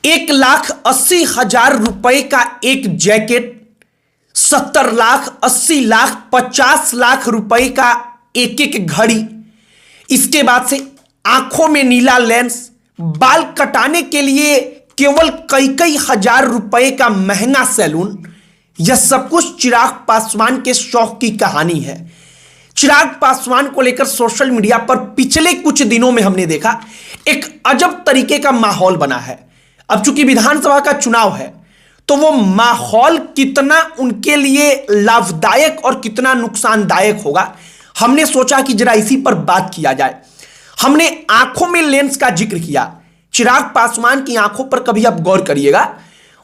1,80,000 का एक जैकेट, 70 लाख, 80 लाख, 50 लाख रुपए का एक एक घड़ी, इसके बाद से आंखों में नीला लेंस, बाल कटाने के लिए केवल कई कई हजार रुपए का महंगा सैलून। यह सब कुछ चिराग पासवान के शौक की कहानी है। चिराग पासवान को लेकर सोशल मीडिया पर पिछले कुछ दिनों में हमने देखा एक अजब तरीके का माहौल बना है। अब चूंकि विधानसभा का चुनाव है तो वो माहौल कितना उनके लिए लाभदायक और कितना नुकसानदायक होगा, हमने सोचा कि जरा इसी पर बात किया जाए। हमने आंखों में लेंस का जिक्र किया। चिराग पासवान की आंखों पर कभी आप गौर करिएगा,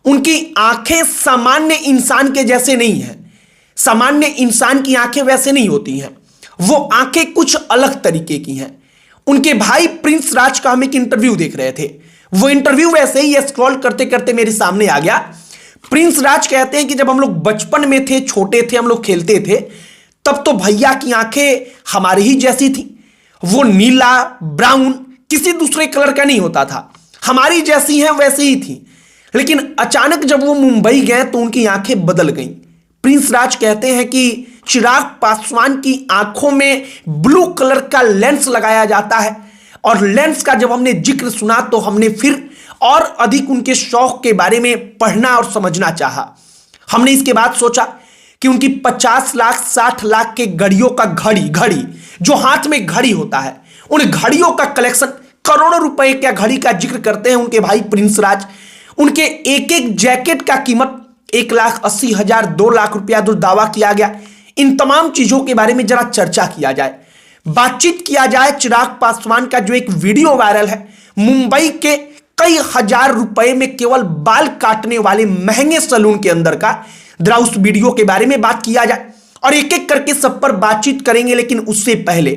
उनकी आंखें सामान्य इंसान के जैसे नहीं हैं। सामान्य इंसान की आंखें वैसे नहीं होती हैं, वो आंखें कुछ अलग तरीके की हैं। उनके भाई प्रिंस राज का हम एक इंटरव्यू देख रहे थे, वो इंटरव्यू वैसे ही स्क्रॉल करते करते मेरे सामने आ गया। प्रिंस राज कहते हैं कि जब हम लोग बचपन में थे, छोटे थे, हम लोग खेलते थे, तब तो भैया की आंखें हमारी ही जैसी थी। वो नीला, ब्राउन, किसी दूसरे कलर का नहीं होता था, हमारी जैसी हैं वैसे ही थी। लेकिन अचानक जब वो मुंबई गए तो उनकी आंखें बदल गईं। प्रिंस राज कहते हैं कि चिराग पासवान की आंखों में ब्लू कलर का लेंस लगाया जाता है, और लेंस का जब हमने जिक्र सुना तो हमने फिर और अधिक उनके शौक के बारे में पढ़ना और समझना चाहा। हमने इसके बाद सोचा कि उनकी 50 लाख 60 लाख के घड़ियों का घड़ी जो हाथ में घड़ी होता है, उन घड़ियों का कलेक्शन, करोड़ों रुपए का घड़ी का जिक्र करते हैं उनके भाई प्रिंस राज। उनके एक एक जैकेट का कीमत 1,80,000, 2 लाख रुपया जो दावा किया गया, इन तमाम चीजों के बारे में जरा चर्चा किया जाए, बातचीत किया जाए। चिराग पासवान का जो एक वीडियो वायरल है मुंबई के कई हजार रुपए में केवल बाल काटने वाले महंगे सैलून के अंदर का, जरा उस वीडियो के बारे में बात किया जाए और एक एक करके सब पर बातचीत करेंगे। लेकिन उससे पहले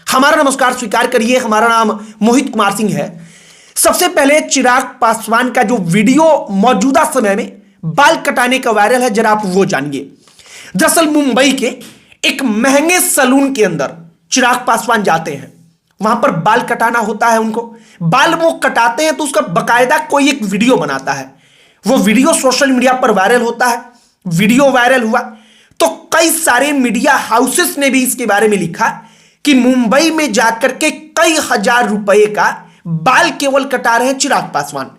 हमारा नमस्कार स्वीकार करिए, हमारा नाम मोहित कुमार सिंह है। सबसे पहले चिराग पासवान का जो वीडियो मौजूदा समय में बाल कटाने का वायरल है, जरा आप वो जानिए। दरअसल मुंबई के एक महंगे सैलून के अंदर चिराग पासवान जाते हैं, वहां पर बाल कटाना होता है उनको। बाल वो कटाते हैं तो उसका बकायदा कोई एक वीडियो बनाता है, वो वीडियो सोशल मीडिया पर वायरल होता है। वीडियो वायरल हुआ तो कई सारे मीडिया हाउसेस ने भी इसके बारे में लिखा कि मुंबई में जाकर के कई हजार रुपए का बाल केवल कटा रहे हैं चिराग पासवान,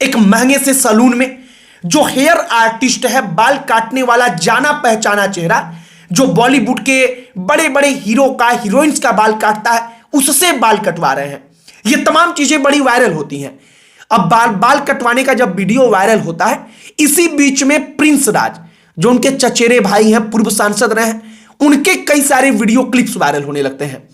एक महंगे से सैलून में। जो हेयर आर्टिस्ट है, बाल काटने वाला जाना पहचाना चेहरा, जो बॉलीवुड के बड़े बड़े हीरो का, हीरोइंस का बाल काटता है, उससे बाल कटवा रहे हैं। ये तमाम चीजें बड़ी वायरल होती हैं। अब बाल कटवाने का जब वीडियो वायरल होता है, इसी बीच में प्रिंस राज, जो उनके चचेरे भाई हैं, पूर्व सांसद रहे हैं, उनके कई सारे वीडियो क्लिप्स वायरल होने लगते हैं।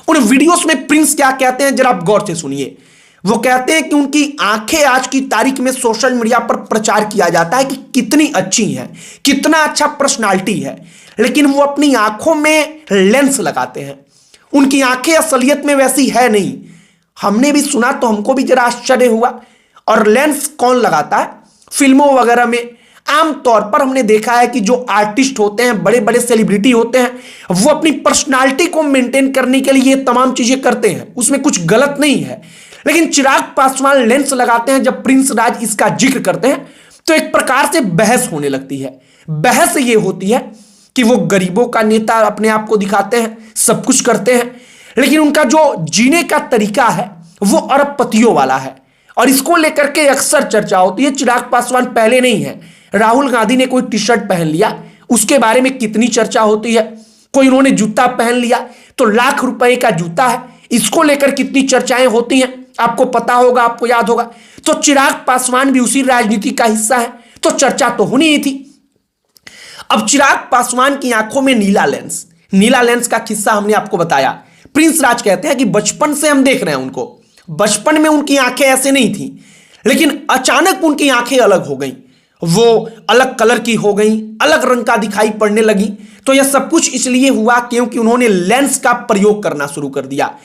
उन वीडियोस में प्रिंस क्या कहते हैं जरा आप गौर से सुनिए। वो कहते हैं कि उनकी आंखें आज की तारीख में सोशल मीडिया पर प्रचार किया जाता है कि कितनी अच्छी हैं, कितना अच्छा पर्सनालिटी है, लेकिन वो अपनी आंखों में लेंस लगाते हैं। उनकी आंखें असलियत में वैसी है नहीं। हमने भी सुना तो हमको भी जरा आश्चर्य हुआ। और लेंस कौन लगाता है? फिल्मों वगैरह में आमतौर पर हमने देखा है कि जो आर्टिस्ट होते हैं, बड़े बड़े सेलिब्रिटी होते हैं, वो अपनी पर्सनालिटी को मेंटेन करने के लिए ये तमाम चीजें करते हैं, उसमें कुछ गलत नहीं है। लेकिन चिराग पासवान लेंस लगाते हैं, जब प्रिंस राज इसका जिक्र करते हैं तो एक प्रकार से बहस होने लगती है। बहस ये होती है कि वो गरीबों का नेता अपने आप को दिखाते हैं, सब कुछ करते हैं, लेकिन उनका जो जीने का तरीका है वो अरबपतियों वाला है। और इसको लेकर के अक्सर चर्चा होती है। चिराग पासवान पहले नहीं है, राहुल गांधी ने कोई टी शर्ट पहन लिया, उसके बारे में कितनी चर्चा होती है। कोई उन्होंने जूता पहन लिया तो लाख रुपए का जूता है, इसको लेकर कितनी चर्चाएं होती हैं, आपको पता होगा, आपको याद होगा। तो चिराग पासवान भी उसी राजनीति का हिस्सा है, तो चर्चा तो होनी ही थी। अब चिराग पासवान की आंखों में नीला लेंस का किस्सा हमने आपको बताया। प्रिंस राज कहते हैं कि बचपन से हम देख रहे हैं उनको, बचपन में उनकी आंखें ऐसे नहीं थी, लेकिन अचानक उनकी आंखें अलग हो गई, वो अलग कलर की हो गई, अलग रंग का दिखाई पड़ने लगी। तो यह सब कुछ इसलिए हुआ क्योंकि उन्होंने लेंस का प्रयोग करना शुरू कर दिया।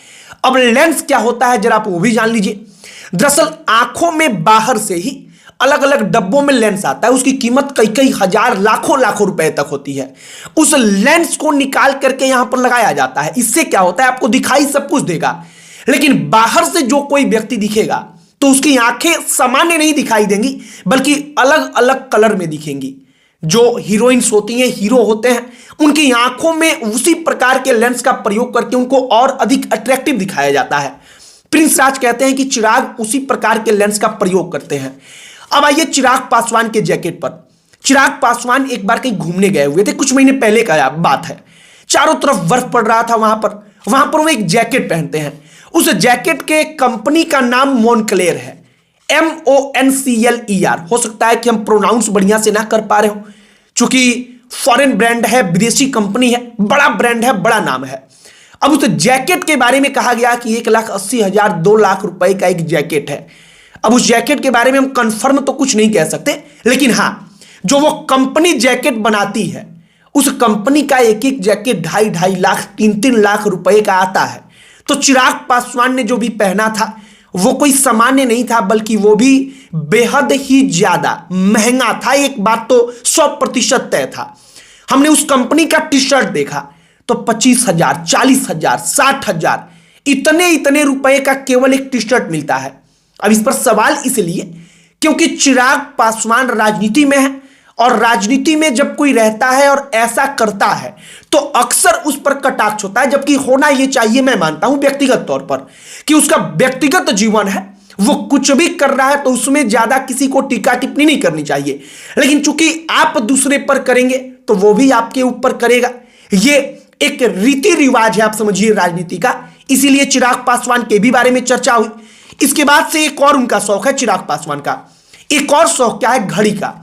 अब लेंस क्या होता है जरा आप वो भी जान लीजिए। दरअसल आंखों में बाहर से ही अलग अलग डब्बों में लेंस आता है, उसकी कीमत कई कई हजार, लाखों लाखों रुपए तक होती है। उस लेंस को निकाल करके यहां पर लगाया जाता है। इससे क्या होता है, आपको दिखाई सब कुछ देगा, लेकिन बाहर से जो कोई व्यक्ति दिखेगा तो उसकी आंखें सामान्य नहीं दिखाई देंगी, बल्कि अलग अलग कलर में दिखेंगी। जो हीरोइंस होती हैं, हीरो होते हैं, उनकी आंखों में उसी प्रकार के लेंस का प्रयोग करके उनको और अधिक अट्रैक्टिव दिखाया जाता है। प्रिंस राज कहते हैं कि चिराग उसी प्रकार के लेंस का प्रयोग करते हैं। अब आइए चिराग पासवान के जैकेट पर। चिराग पासवान एक बार कहीं घूमने गए हुए थे, कुछ महीने पहले का बात है। चारों तरफ बर्फ पड़ रहा था वहां पर वो एक जैकेट पहनते हैं। उस जैकेट के कंपनी का नाम मोनक्लेर है, MONCLER। हो सकता है कि हम प्रोनाउंस बढ़िया से ना कर पा रहे हो, क्योंकि फॉरेन ब्रांड है, विदेशी कंपनी है, बड़ा ब्रांड है, बड़ा नाम है। अब उस जैकेट के बारे में कहा गया कि 1,80,000 2 लाख रुपए का एक जैकेट है। अब उस जैकेट के बारे में हम कंफर्म तो कुछ नहीं कह सकते, लेकिन हां, जो वो कंपनी जैकेट बनाती है, उस कंपनी का एक एक जैकेट 2.5 लाख 3-3 लाख रुपए का आता है। तो चिराग पासवान ने जो भी पहना था वो कोई सामान्य नहीं था, बल्कि वो भी बेहद ही ज्यादा महंगा था। एक बात तो 100% तय था। हमने उस कंपनी का टी शर्ट देखा तो 25,000, 40,000, 60,000 इतने रुपए का केवल एक टी शर्ट मिलता है। अब इस पर सवाल इसलिए क्योंकि चिराग पासवान राजनीति में है, और राजनीति में जब कोई रहता है और ऐसा करता है तो अक्सर उस पर कटाक्ष होता है, जबकि होना यह चाहिए, मैं मानता हूं व्यक्तिगत तौर पर, कि उसका व्यक्तिगत जीवन है, वो कुछ भी कर रहा है तो उसमें ज्यादा किसी को टीका टिप्पणी नहीं करनी चाहिए। लेकिन चूंकि आप दूसरे पर करेंगे तो वो भी आपके ऊपर करेगा। ये एक रीति रिवाज है, आप समझिए, राजनीति का। इसीलिए चिराग पासवान के भी बारे में चर्चा हुई। इसके बाद से एक और उनका शौक है, चिराग पासवान का एक और शौक क्या है, घड़ी का।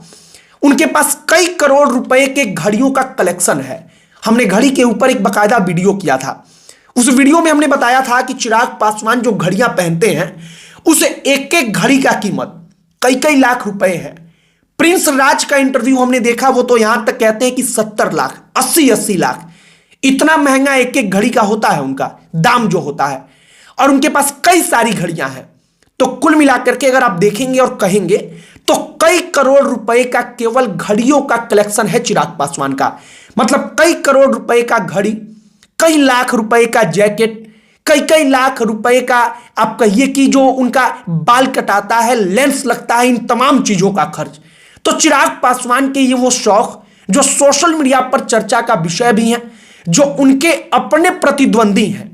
उनके पास कई करोड़ रुपए के घड़ियों का कलेक्शन है। हमने घड़ी के ऊपर एक बकायदा वीडियो किया था। उस वीडियो में हमने बताया था कि चिराग पासवान जो घड़ियां पहनते हैं, उस एक एक घड़ी का कीमत कई लाख रुपए है। प्रिंस राज का इंटरव्यू हमने देखा, वो तो यहां तक कहते हैं कि 70 लाख, 80 लाख, इतना महंगा एक एक घड़ी का होता है उनका दाम जो होता है। और उनके पास कई सारी घड़ियां हैं। तो कुल मिलाकर के अगर आप देखेंगे और कहेंगे तो कई करोड़ रुपए का केवल घड़ियों का कलेक्शन है चिराग पासवान का। मतलब कई करोड़ रुपए का घड़ी, कई लाख रुपए का जैकेट, कई लाख रुपए का आप कहिए कि जो उनका बाल कटाता है, लेंस लगता है, इन तमाम चीजों का खर्च। तो चिराग पासवान के ये वो शौक जो सोशल मीडिया पर चर्चा का विषय भी है, जो उनके अपने प्रतिद्वंदी हैं,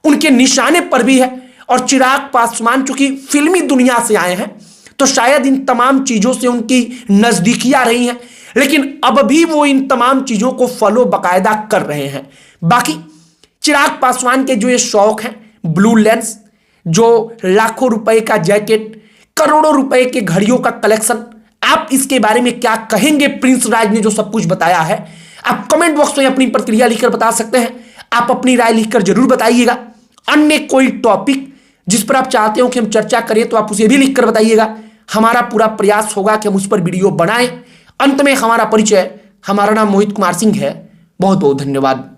उनके निशाने पर भी है। और चिराग पासवान चूंकि फिल्मी दुनिया से आए हैं तो शायद इन तमाम चीजों से उनकी नजदीकियां रही हैं, लेकिन अब भी वो इन तमाम चीजों को फॉलो बकायदा कर रहे हैं। बाकी चिराग पासवान के जो ये शौक हैं, ब्लू लेंस, जो लाखों रुपए का जैकेट, करोड़ों रुपए के घड़ियों का कलेक्शन, आप इसके बारे में क्या कहेंगे? प्रिंस राज ने जो सब कुछ बताया है, आप कमेंट बॉक्स में अपनी प्रतिक्रिया लिखकर बता सकते हैं। आप अपनी राय लिखकर जरूर बताइएगा। अन्य कोई टॉपिक जिस पर आप चाहते हो कि हम चर्चा करें तो आप उसे भी लिखकर बताइएगा। हमारा पूरा प्रयास होगा कि हम उस पर वीडियो बनाएं। अंत में हमारा परिचय, हमारा नाम मोहित कुमार सिंह है। बहुत बहुत धन्यवाद।